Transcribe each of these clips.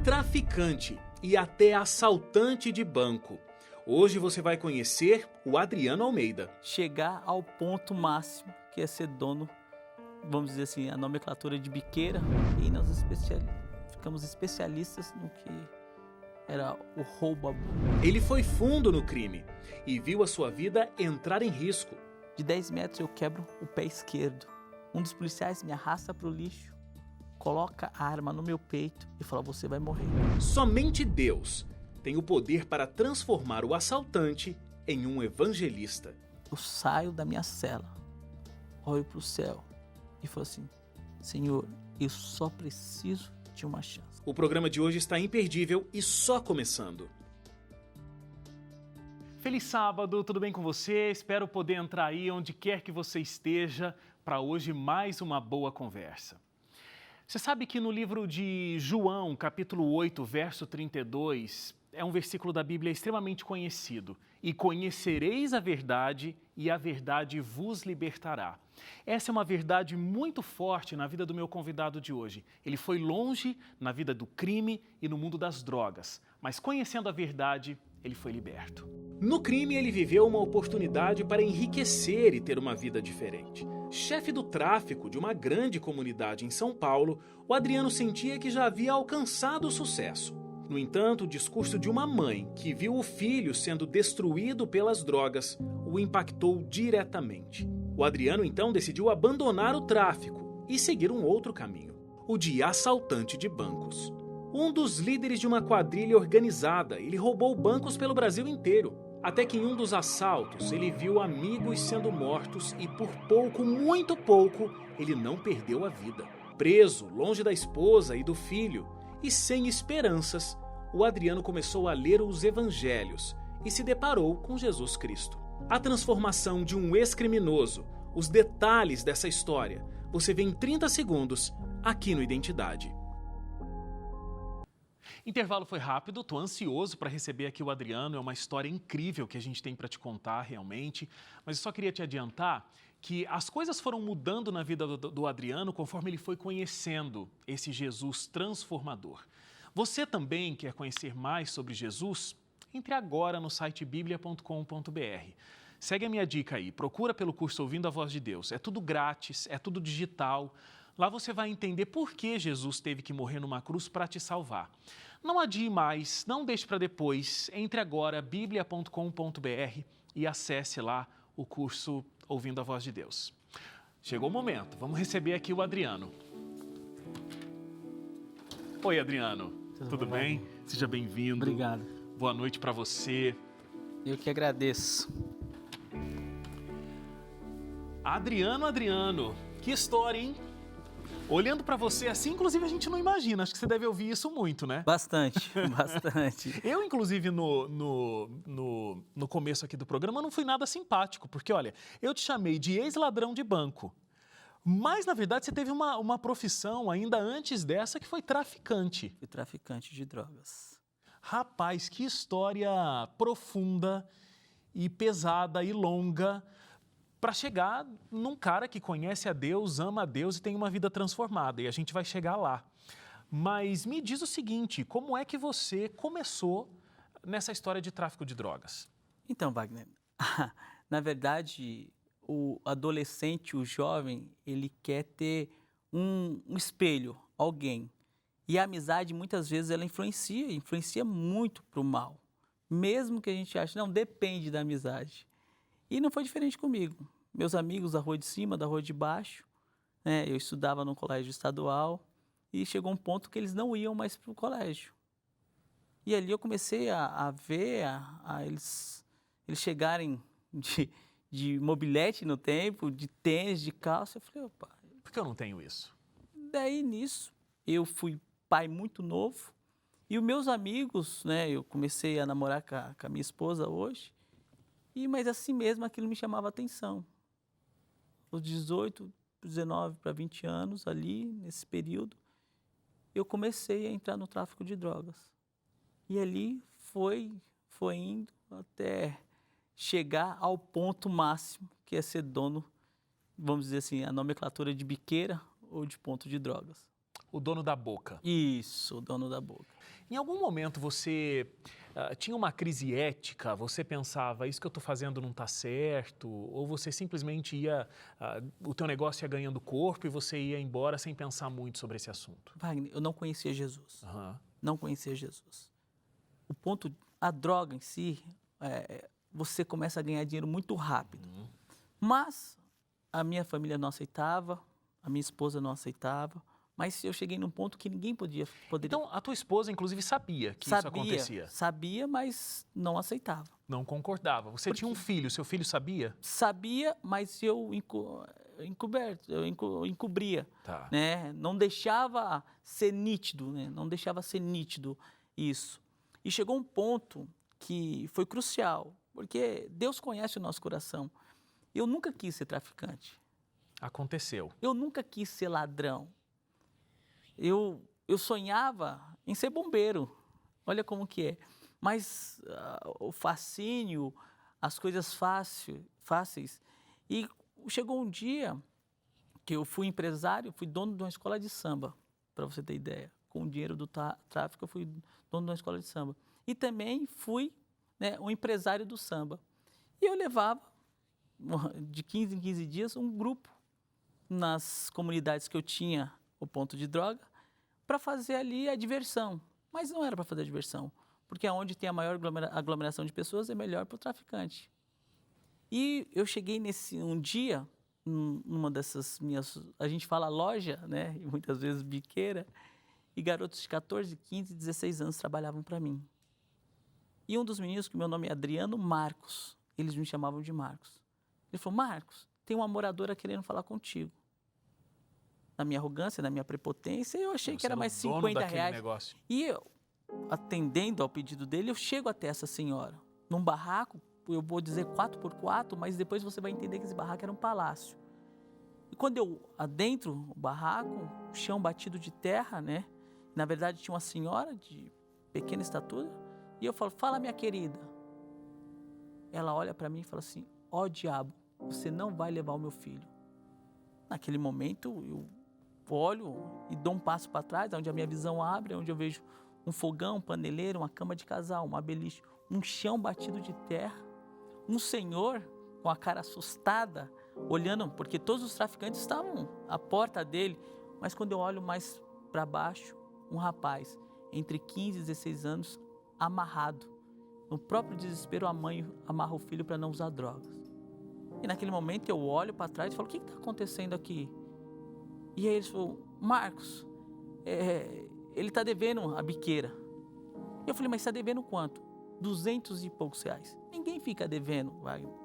traficante e até assaltante de banco. Hoje você vai conhecer o Adriano Almeida. Chegar ao ponto máximo, que é ser dono, vamos dizer assim, a nomenclatura de biqueira, e nós ficamos especialistas no que era o roubo a banco. Ele foi fundo no crime e viu a sua vida entrar em risco. De 10 metros eu quebro o pé esquerdo. Um dos policiais me arrasta para o lixo, coloca a arma no meu peito e fala: você vai morrer. Somente Deus tem o poder para transformar o assaltante em um evangelista. Eu saio da minha cela, olho para o céu e falo assim: Senhor, eu só preciso de uma chance. O programa de hoje está imperdível e só começando. Feliz sábado, tudo bem com você? Espero poder entrar aí onde quer que você esteja para hoje mais uma boa conversa. Você sabe que no livro de João, capítulo 8, verso 32, é um versículo da Bíblia extremamente conhecido. E conhecereis a verdade, e a verdade vos libertará. Essa é uma verdade muito forte na vida do meu convidado de hoje. Ele foi longe na vida do crime e no mundo das drogas, mas conhecendo a verdade, ele foi liberto. No crime, ele viveu uma oportunidade para enriquecer e ter uma vida diferente. Chefe do tráfico de uma grande comunidade em São Paulo, o Adriano sentia que já havia alcançado o sucesso. No entanto, o discurso de uma mãe que viu o filho sendo destruído pelas drogas o impactou diretamente. O Adriano então decidiu abandonar o tráfico e seguir um outro caminho, o de assaltante de bancos. Um dos líderes de uma quadrilha organizada, ele roubou bancos pelo Brasil inteiro. Até que em um dos assaltos, ele viu amigos sendo mortos e por pouco, muito pouco, ele não perdeu a vida. Preso, longe da esposa e do filho, e sem esperanças, o Adriano começou a ler os evangelhos e se deparou com Jesus Cristo. A transformação de um ex-criminoso, os detalhes dessa história, você vê em 30 segundos aqui no Identidade. Intervalo foi rápido, estou ansioso para receber aqui o Adriano, é uma história incrível que a gente tem para te contar realmente, mas eu só queria te adiantar que as coisas foram mudando na vida do Adriano conforme ele foi conhecendo esse Jesus transformador. Você também quer conhecer mais sobre Jesus? Entre agora no site biblia.com.br. Segue a minha dica aí, procura pelo curso Ouvindo a Voz de Deus, é tudo grátis, é tudo digital. Lá você vai entender por que Jesus teve que morrer numa cruz para te salvar. Não adie mais, não deixe para depois. Entre agora, biblia.com.br e acesse lá o curso Ouvindo a Voz de Deus. Chegou o momento, vamos receber aqui o Adriano. Oi, Adriano. Tudo bem? Seja bem-vindo. Obrigado. Boa noite para você. Eu que agradeço. Adriano, que história, hein? Olhando para você assim, inclusive a gente não imagina, acho que você deve ouvir isso muito, né? Bastante, bastante. Eu, inclusive, no começo aqui do programa, não fui nada simpático, porque, olha, eu te chamei de ex-ladrão de banco, mas, na verdade, você teve uma profissão ainda antes dessa que foi traficante. Fui traficante de drogas. Rapaz, que história profunda e pesada e longa para chegar num cara que conhece a Deus, ama a Deus e tem uma vida transformada. E a gente vai chegar lá. Mas me diz o seguinte, como é que você começou nessa história de tráfico de drogas? Então, Wagner, na verdade, o adolescente, o jovem, ele quer ter um espelho, alguém. E a amizade, muitas vezes, ela influencia muito para o mal. Mesmo que a gente ache, não, depende da amizade. E não foi diferente comigo. Meus amigos da rua de cima, da rua de baixo, né, eu estudava num colégio estadual e chegou um ponto que eles não iam mais para o colégio. E ali eu comecei a ver eles chegarem de mobilete no tempo, de tênis, de calça. Eu falei, opa. Por que eu não tenho isso? Daí, nisso, eu fui pai muito novo e os meus amigos, né, eu comecei a namorar com a minha esposa hoje. Mas assim mesmo aquilo me chamava a atenção. Aos 18, 19 para 20 anos, ali, nesse período, eu comecei a entrar no tráfico de drogas. E ali foi indo até chegar ao ponto máximo, que é ser dono, vamos dizer assim, a nomenclatura de biqueira ou de ponto de drogas. O dono da boca. Isso, o dono da boca. Em algum momento você tinha uma crise ética? Você pensava, isso que eu estou fazendo não está certo? Ou você simplesmente o teu negócio ia ganhando corpo e você ia embora sem pensar muito sobre esse assunto? Wagner, eu não conhecia Jesus. Uhum. Não conhecia Jesus. A droga em si, você começa a ganhar dinheiro muito rápido. Mas a minha família não aceitava, a minha esposa não aceitava, mas eu cheguei num ponto que ninguém poderia. Então, a tua esposa, inclusive, sabia que isso acontecia? Sabia, mas não aceitava. Não concordava. Você tinha um filho, seu filho sabia? Sabia, mas eu encobria, Tá. né? Não deixava ser nítido, né? Não deixava ser nítido isso. E chegou um ponto que foi crucial, porque Deus conhece o nosso coração. Eu nunca quis ser traficante. Aconteceu. Eu nunca quis ser ladrão. Eu sonhava em ser bombeiro. Olha como que é. Mas o fascínio, as coisas fáceis. E chegou um dia que eu fui empresário, fui dono de uma escola de samba, para você ter ideia. Com o dinheiro do tráfico, eu fui dono de uma escola de samba. E também fui, né, um empresário do samba. E eu levava, de 15 em 15 dias, um grupo nas comunidades que eu tinha o ponto de droga, para fazer ali a diversão. Mas não era para fazer a diversão, porque onde tem a maior aglomeração de pessoas é melhor para o traficante. E eu cheguei um dia, numa dessas minhas, a gente fala loja, né, e muitas vezes biqueira, e garotos de 14, 15, 16 anos trabalhavam para mim. E um dos meninos, que meu nome é Adriano Marcos, eles me chamavam de Marcos. Ele falou, Marcos, tem uma moradora querendo falar contigo. Na minha arrogância, na minha prepotência, eu achei que era mais R$50. Negócio. E eu, atendendo ao pedido dele, eu chego até essa senhora. Num barraco, eu vou dizer 4x4, mas depois você vai entender que esse barraco era um palácio. E quando eu adentro o barraco, o chão batido de terra, né? Na verdade, tinha uma senhora de pequena estatura. E eu falo, fala, minha querida. Ela olha para mim e fala assim, ó diabo, você não vai levar o meu filho. Naquele momento, eu olho e dou um passo para trás, onde a minha visão abre, onde eu vejo um fogão, um paneleiro, uma cama de casal, uma beliche, um chão batido de terra, um senhor com a cara assustada, olhando, porque todos os traficantes estavam à porta dele, mas quando eu olho mais para baixo, um rapaz entre 15 e 16 anos, amarrado. No próprio desespero, a mãe amarra o filho para não usar drogas. E naquele momento eu olho para trás e falo, o que está acontecendo aqui? E aí eles falaram, Marcos, ele está devendo a biqueira. Eu falei, mas está devendo quanto? 200 e poucos reais. Ninguém fica devendo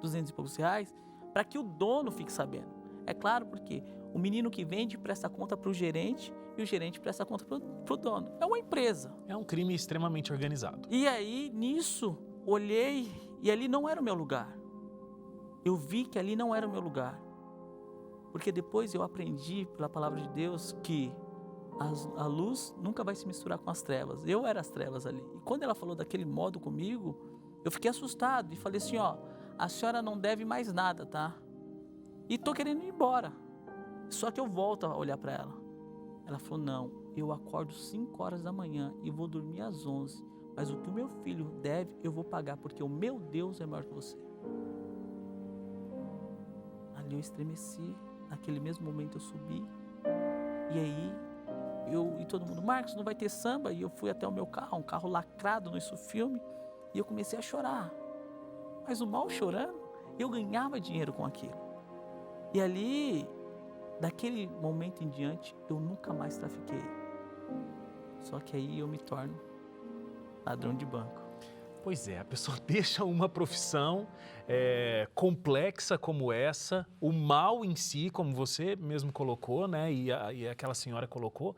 200 e poucos reais para que o dono fique sabendo. É claro, porque o menino que vende presta conta para o gerente e o gerente presta conta para o dono. É uma empresa. É um crime extremamente organizado. E aí, nisso, olhei e ali não era o meu lugar. Eu vi que ali não era o meu lugar. Porque depois eu aprendi pela palavra de Deus que a luz nunca vai se misturar com as trevas. Eu era as trevas ali. E quando ela falou daquele modo comigo, eu fiquei assustado e falei assim, ó, a senhora não deve mais nada, tá? E tô querendo ir embora. Só que eu volto a olhar para ela. Ela falou, não, eu acordo 5 horas da manhã e vou dormir às 11. Mas o que o meu filho deve, eu vou pagar, porque o meu Deus é maior que você. Ali eu estremeci. Naquele mesmo momento eu subi. E aí, e todo mundo, Marcos, não vai ter samba? E eu fui até o meu carro, um carro lacrado no Isso Filme, e eu comecei a chorar. Mas o mal chorando, eu ganhava dinheiro com aquilo. E ali, daquele momento em diante, eu nunca mais trafiquei. Só que aí eu me torno ladrão de banco. Pois é, a pessoa deixa uma profissão complexa como essa, o mal em si, como você mesmo colocou, né, e aquela senhora colocou,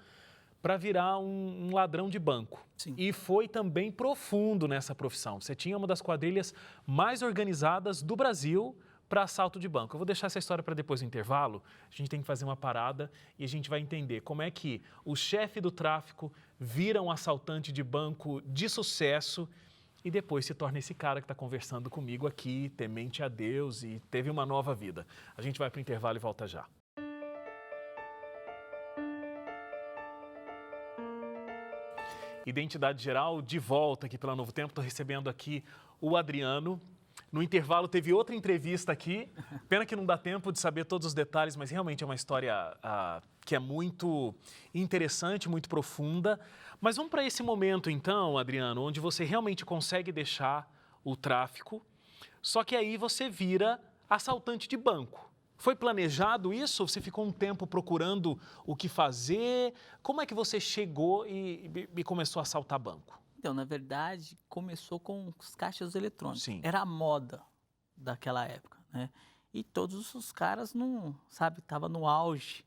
para virar um ladrão de banco. Sim. E foi também profundo nessa profissão. Você tinha uma das quadrilhas mais organizadas do Brasil para assalto de banco. Eu vou deixar essa história para depois do intervalo. A gente tem que fazer uma parada e a gente vai entender como é que o chefe do tráfico vira um assaltante de banco de sucesso e depois se torna esse cara que está conversando comigo aqui, temente a Deus e teve uma nova vida. A gente vai para o intervalo e volta já. Identidade Geral, de volta aqui pela Novo Tempo. Estou recebendo aqui o Adriano. No intervalo teve outra entrevista aqui. Pena que não dá tempo de saber todos os detalhes, mas realmente é uma história que é muito interessante, muito profunda. Mas vamos para esse momento então, Adriano, onde você realmente consegue deixar o tráfico, só que aí você vira assaltante de banco. Foi planejado isso? Você ficou um tempo procurando o que fazer? Como é que você chegou e começou a assaltar banco? Então, na verdade, começou com os caixas eletrônicos. Sim. Era a moda daquela época, né? E todos os caras não, sabe, tava no auge,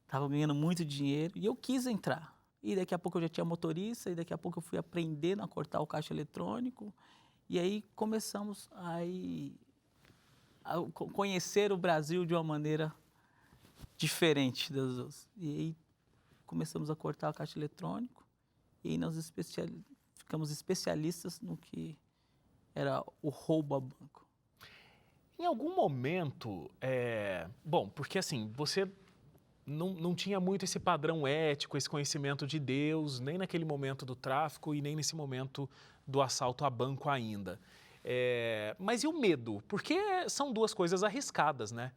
tava ganhando muito dinheiro e eu quis entrar. E daqui a pouco eu já tinha motorista e daqui a pouco eu fui aprendendo a cortar o caixa eletrônico e aí começamos a conhecer o Brasil de uma maneira diferente das outras. E aí começamos a cortar o caixa eletrônico e aí nós ficamos especialistas no que era o roubo a banco. Em algum momento, bom, porque assim, você não tinha muito esse padrão ético, esse conhecimento de Deus, nem naquele momento do tráfico e nem nesse momento do assalto a banco ainda. Mas e o medo? Porque são duas coisas arriscadas, né?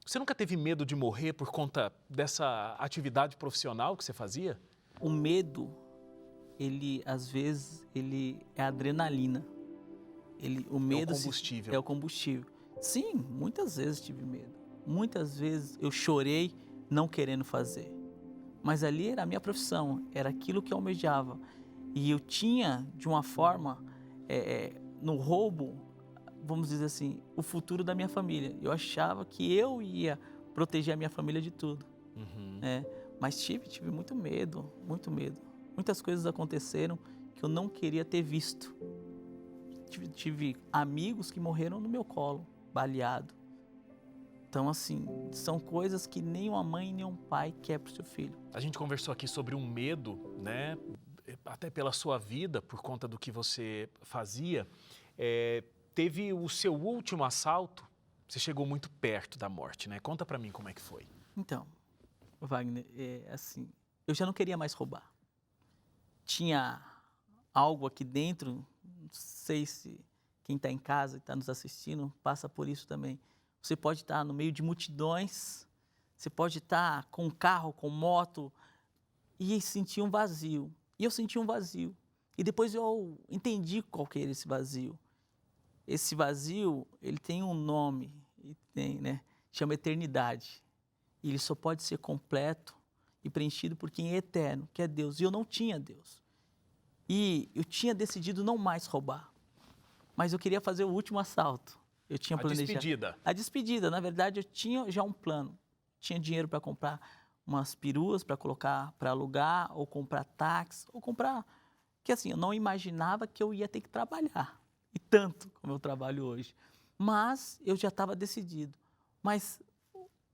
Você nunca teve medo de morrer por conta dessa atividade profissional que você fazia? O medo, às vezes, ele é adrenalina. O medo é o combustível. É o combustível. Sim, muitas vezes tive medo. Muitas vezes eu chorei não querendo fazer. Mas ali era a minha profissão, era aquilo que eu almejava. E eu tinha, de uma forma, no roubo, vamos dizer assim, o futuro da minha família. Eu achava que eu ia proteger a minha família de tudo. Uhum. Mas tive muito medo, muito medo. Muitas coisas aconteceram que eu não queria ter visto. Tive amigos que morreram no meu colo, baleado. Então, assim, são coisas que nem uma mãe nem um pai quer para o seu filho. A gente conversou aqui sobre um medo, né? Até pela sua vida, por conta do que você fazia. Teve o seu último assalto, você chegou muito perto da morte, né? Conta pra mim como é que foi. Então, Wagner, assim, eu já não queria mais roubar. Tinha algo aqui dentro, não sei se quem está em casa e está nos assistindo passa por isso também. Você pode estar no meio de multidões, você pode estar com um carro, com moto e sentir um vazio. E eu senti um vazio. E depois eu entendi qual que era esse vazio. Esse vazio, ele tem um nome, chama eternidade. E ele só pode ser completo e preenchido por quem é eterno, que é Deus. E eu não tinha Deus. E eu tinha decidido não mais roubar. Mas eu queria fazer o último assalto. Eu tinha planejado. Despedida. A despedida. Na verdade, eu tinha já um plano. Tinha dinheiro para comprar umas peruas para colocar, para alugar, ou comprar táxi, ou comprar... Porque assim, eu não imaginava que eu ia ter que trabalhar. E tanto como eu trabalho hoje. Mas eu já estava decidido. Mas,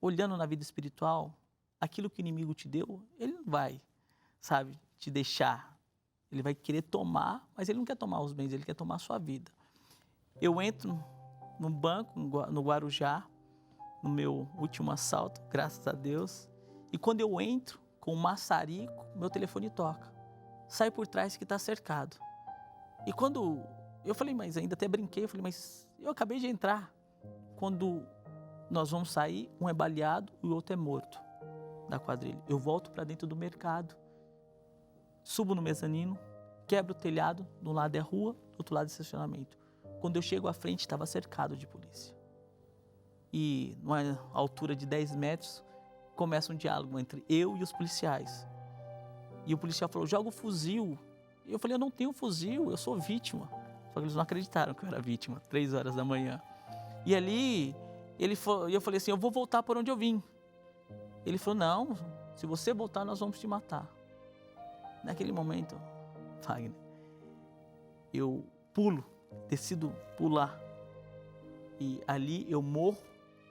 olhando na vida espiritual, aquilo que o inimigo te deu, ele não vai, sabe, te deixar. Ele vai querer tomar, mas ele não quer tomar os bens, ele quer tomar a sua vida. Eu entro no banco, no Guarujá, no meu último assalto, graças a Deus. E quando eu entro com o maçarico, meu telefone toca. Sai por trás que está cercado. E quando... Eu falei, mas ainda até brinquei, eu falei, mas eu acabei de entrar. Quando nós vamos sair, um é baleado e o outro é morto da quadrilha. Eu volto para dentro do mercado, subo no mezanino, quebro o telhado, de um lado é rua, do outro lado é estacionamento. Quando eu chego à frente, estava cercado de polícia. E, numa altura de 10 metros, começa um diálogo entre eu e os policiais. E o policial falou, joga o fuzil. E eu falei, eu não tenho fuzil, eu sou vítima. Só que eles não acreditaram que eu era vítima, 3 horas da manhã. E ali, eu falei assim, eu vou voltar por onde eu vim. Ele falou, não, se você voltar, nós vamos te matar. Naquele momento, Wagner, eu decido pular. E ali eu morro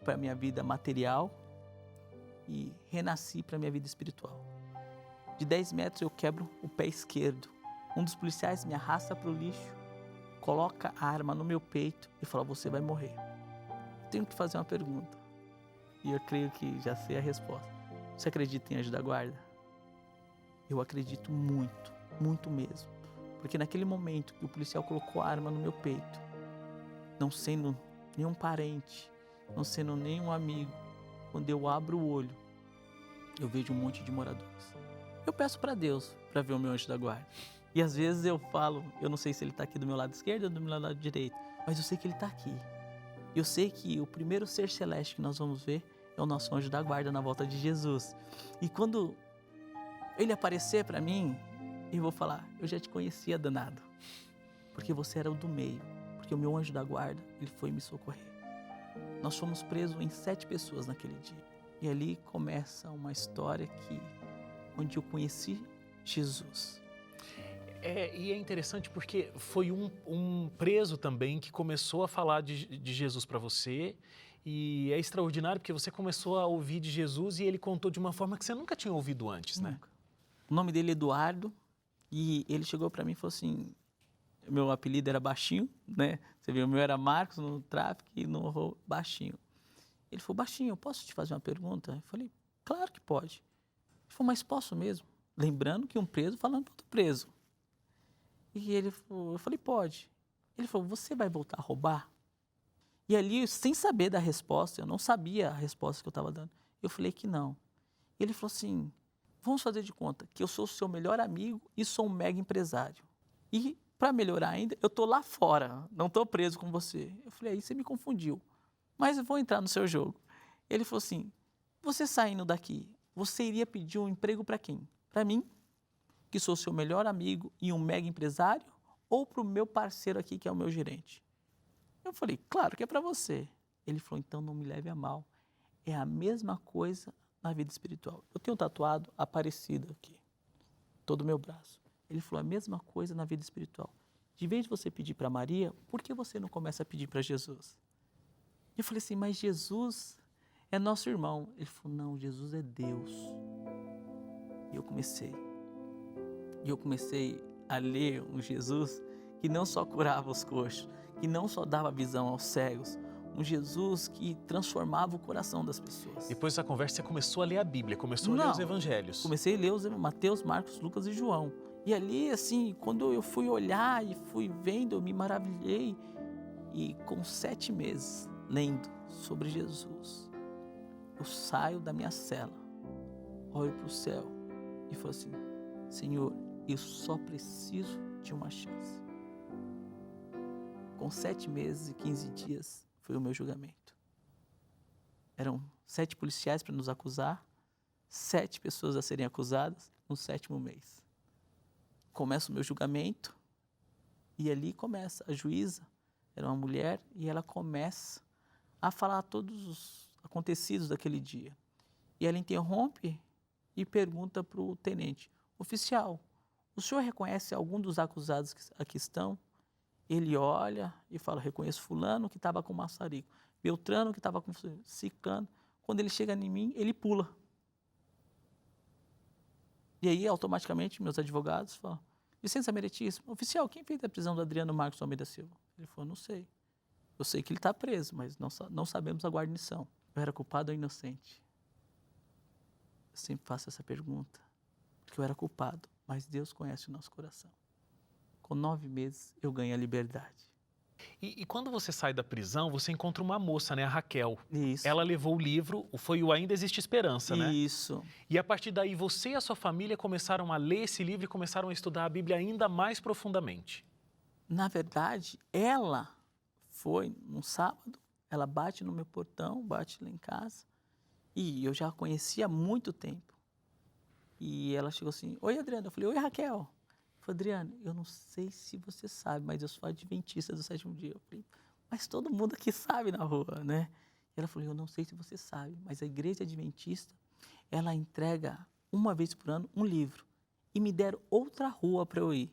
para a minha vida material e renasci para a minha vida espiritual. De 10 metros eu quebro o pé esquerdo. Um dos policiais me arrasta para o lixo, coloca a arma no meu peito e fala, você vai morrer. Tenho que te fazer uma pergunta. E eu creio que já sei a resposta. Você acredita em anjo da guarda? Eu acredito muito, muito mesmo. Porque naquele momento que o policial colocou a arma no meu peito, não sendo nenhum parente, não sendo nenhum amigo, quando eu abro o olho, eu vejo um monte de moradores. Eu peço para Deus para ver o meu anjo da guarda. E às vezes eu falo, eu não sei se ele está aqui do meu lado esquerdo ou do meu lado direito, mas eu sei que ele está aqui. Eu sei que o primeiro ser celeste que nós vamos ver é o nosso anjo da guarda na volta de Jesus. E quando ele aparecer para mim, eu vou falar, eu já te conhecia, danado, porque você era o do meio, porque o meu anjo da guarda, ele foi me socorrer. Nós fomos presos em 7 pessoas naquele dia. E ali começa uma história onde eu conheci Jesus. E é interessante porque foi um preso também que começou a falar de Jesus para você, e é extraordinário porque você começou a ouvir de Jesus e ele contou de uma forma que você nunca tinha ouvido antes, né? Nunca. O nome dele é Eduardo, e ele chegou para mim e falou assim, meu apelido era Baixinho, né? Você viu, o meu era Marcos no tráfico e no Baixinho. Ele falou, Baixinho, posso te fazer uma pergunta? Eu falei, claro que pode. Ele falou, mas posso mesmo? Lembrando que um preso falando para outro preso. E ele falou, eu falei, pode. Ele falou, você vai voltar a roubar? E ali, sem saber da resposta, eu não sabia a resposta que eu estava dando, eu falei que não. Ele falou assim, vamos fazer de conta que eu sou o seu melhor amigo e sou um mega empresário. E para melhorar ainda, eu estou lá fora, não estou preso com você. Eu falei, aí você me confundiu, mas eu vou entrar no seu jogo. Ele falou assim, você saindo daqui, você iria pedir um emprego para quem? Para mim, que sou seu melhor amigo e um mega empresário, ou para o meu parceiro aqui, que é o meu gerente? Eu falei, claro que é para você. Ele falou, então não me leve a mal. É a mesma coisa na vida espiritual. Eu tenho tatuado Aparecida aqui, todo o meu braço. Ele falou, a mesma coisa na vida espiritual. De vez de você pedir para Maria, por que você não começa a pedir para Jesus? Eu falei assim, mas Jesus é nosso irmão. Ele falou, não, Jesus é Deus. E eu comecei a ler um Jesus que não só curava os coxos, que não só dava visão aos cegos, um Jesus que transformava o coração das pessoas. Depois da conversa, você começou a ler a Bíblia, começou a ler os evangelhos. Comecei a ler os Mateus, Marcos, Lucas e João. E ali, assim, quando eu fui olhar e fui vendo, eu me maravilhei. E com 7 meses lendo sobre Jesus, eu saio da minha cela, olho para o céu e falo assim, Senhor, eu só preciso de uma chance. Com 7 meses e 15 dias foi o meu julgamento. Eram 7 policiais para nos acusar, 7 pessoas a serem acusadas no 7º mês. Começa o meu julgamento e ali começa a juíza, era uma mulher, e ela começa a falar todos os acontecidos daquele dia. E ela interrompe e pergunta para o tenente, oficial, o senhor reconhece algum dos acusados que aqui estão? Ele olha e fala, reconheço fulano que estava com maçarico, Beltrano que estava com ciclano. Quando ele chega em mim, ele pula. E aí, automaticamente, meus advogados falam, licença meritíssima, oficial, quem fez a prisão do Adriano Marcos Almeida Silva? Ele falou, não sei. Eu sei que ele está preso, mas não sabemos a guarnição. Eu era culpado ou inocente? Eu sempre faço essa pergunta, porque eu era culpado, mas Deus conhece o nosso coração. Com 9 meses, eu ganhei a liberdade. E quando você sai da prisão, você encontra uma moça, né, a Raquel. Isso. Ela levou o livro, foi o Ainda Existe Esperança, né? Isso. E a partir daí, você e a sua família começaram a ler esse livro e começaram a estudar a Bíblia ainda mais profundamente. Na verdade, ela foi num sábado, ela bate no meu portão, bate lá em casa, e eu já a conhecia há muito tempo. E ela chegou assim, oi Adriana, eu falei, oi Raquel. Eu falei, Adriana, eu não sei se você sabe, mas eu sou adventista do 7º dia. Eu falei, mas todo mundo aqui sabe na rua, né? E ela falou, eu não sei se você sabe, mas a igreja adventista, ela entrega uma vez por ano um livro. E me deram outra rua para eu ir.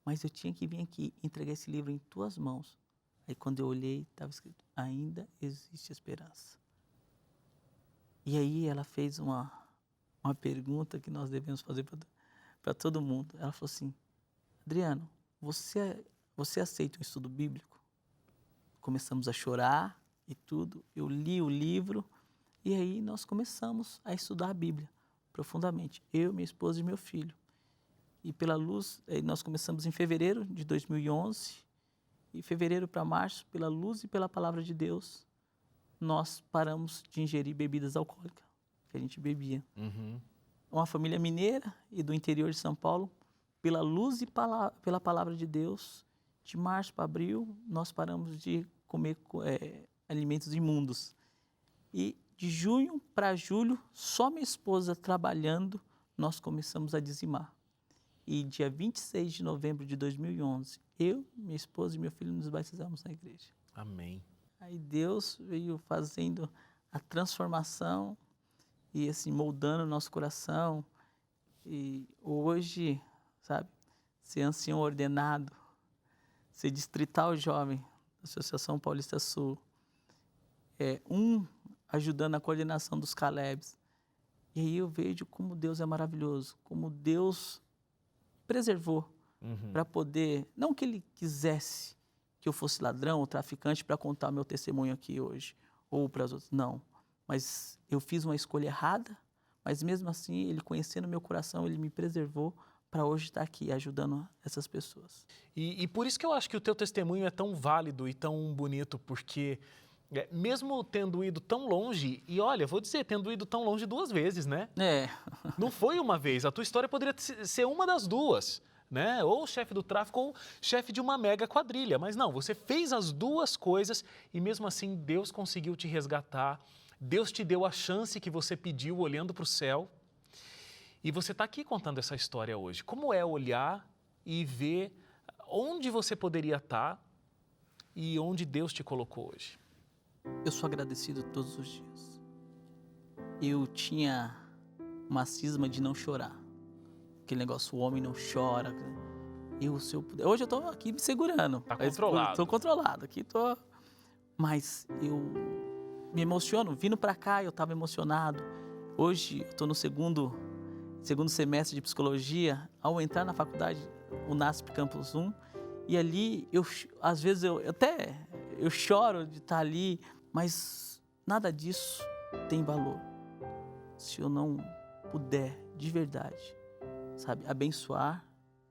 Mas eu tinha que vir aqui entregar esse livro em tuas mãos. Aí quando eu olhei, estava escrito, ainda existe esperança. E aí ela fez uma pergunta que nós devemos fazer para todo mundo. Ela falou assim, Adriano, você aceita um estudo bíblico? Começamos a chorar e tudo. Eu li o livro e aí nós começamos a estudar a Bíblia profundamente. Eu, minha esposa e meu filho. E pela luz, nós começamos em fevereiro de 2011, e fevereiro para março, pela luz e pela palavra de Deus, nós paramos de ingerir bebidas alcoólicas, que a gente bebia. Uhum. Uma família mineira e do interior de São Paulo, pela luz e pela palavra de Deus, de março para abril, nós paramos de comer alimentos imundos. E de junho para julho, só minha esposa trabalhando, nós começamos a dizimar. E dia 26 de novembro de 2011, eu, minha esposa e meu filho nos batizamos na igreja. Amém. Aí Deus veio fazendo a transformação e assim, moldando o nosso coração. E hoje, sabe, ser ancião ordenado, ser distrital jovem da Associação Paulista Sul, ajudando na coordenação dos Calebs. E aí eu vejo como Deus é maravilhoso, como Deus preservou para poder, não que Ele quisesse que eu fosse ladrão ou traficante para contar meu testemunho aqui hoje, ou para os outros, não. Mas eu fiz uma escolha errada, mas mesmo assim, Ele conhecendo meu coração, Ele me preservou para hoje estar aqui ajudando essas pessoas. E por isso que eu acho que o teu testemunho é tão válido e tão bonito, porque mesmo tendo ido tão longe, e olha, vou dizer, tendo ido tão longe 2 vezes, né? Não foi uma vez, a tua história poderia ser uma das duas, né? Ou chefe do tráfico ou chefe de uma mega quadrilha, mas não, você fez as 2 coisas e mesmo assim Deus conseguiu te resgatar, Deus te deu a chance que você pediu olhando para o céu e você está aqui contando essa história hoje. Como é olhar e ver onde você poderia estar e onde Deus te colocou hoje? Eu sou agradecido todos os dias. Eu tinha uma cisma de não chorar. Aquele negócio, o homem não chora. Se eu puder... Hoje eu estou aqui me segurando. Está controlado. Estou controlado. Aqui estou... Mas eu me emociono. Vindo para cá, eu estava emocionado. Hoje eu estou no segundo semestre de psicologia. Ao entrar na faculdade, o NASP Campus 1, e ali, às vezes, eu choro de estar ali, mas nada disso tem valor se eu não puder, de verdade, sabe, abençoar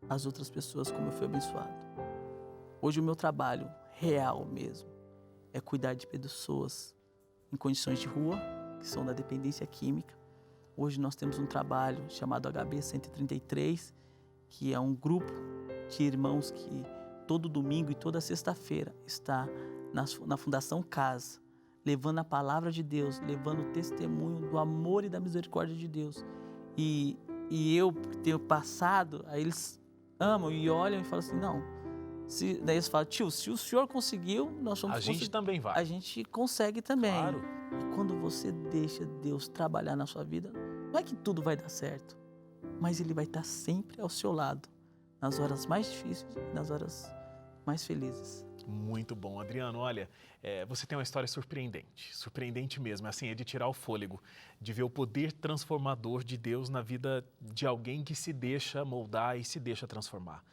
as outras pessoas como eu fui abençoado. Hoje o meu trabalho real mesmo é cuidar de pessoas em condições de rua, que são da dependência química. Hoje nós temos um trabalho chamado HB 133, que é um grupo de irmãos que todo domingo e toda sexta-feira está na Fundação Casa, levando a palavra de Deus, levando o testemunho do amor e da misericórdia de Deus. E eu tenho passado, aí eles amam e olham e falam assim, não. Daí eles falam, tio, se o senhor conseguiu, nós vamos conseguir. A gente também vai. A gente consegue também. Claro. E quando você deixa Deus trabalhar na sua vida, não é que tudo vai dar certo, mas Ele vai estar sempre ao seu lado, nas horas mais difíceis e nas horas mais felizes. Muito bom, Adriano. Olha, você tem uma história surpreendente mesmo, assim, é de tirar o fôlego, de ver o poder transformador de Deus na vida de alguém que se deixa moldar e se deixa transformar.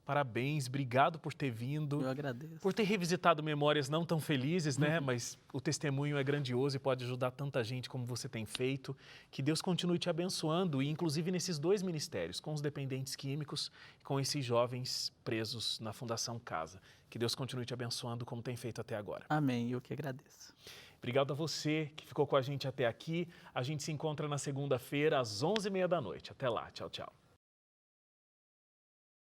Parabéns, obrigado por ter vindo. Eu agradeço. Por ter revisitado memórias não tão felizes, né? Mas o testemunho é grandioso e pode ajudar tanta gente como você tem feito. Que Deus continue te abençoando, e inclusive nesses 2 ministérios, com os dependentes químicos e com esses jovens presos na Fundação Casa. Que Deus continue te abençoando como tem feito até agora. Amém, eu que agradeço. Obrigado a você que ficou com a gente até aqui. A gente se encontra na segunda-feira, às 11h30 da noite. Até lá, tchau, tchau.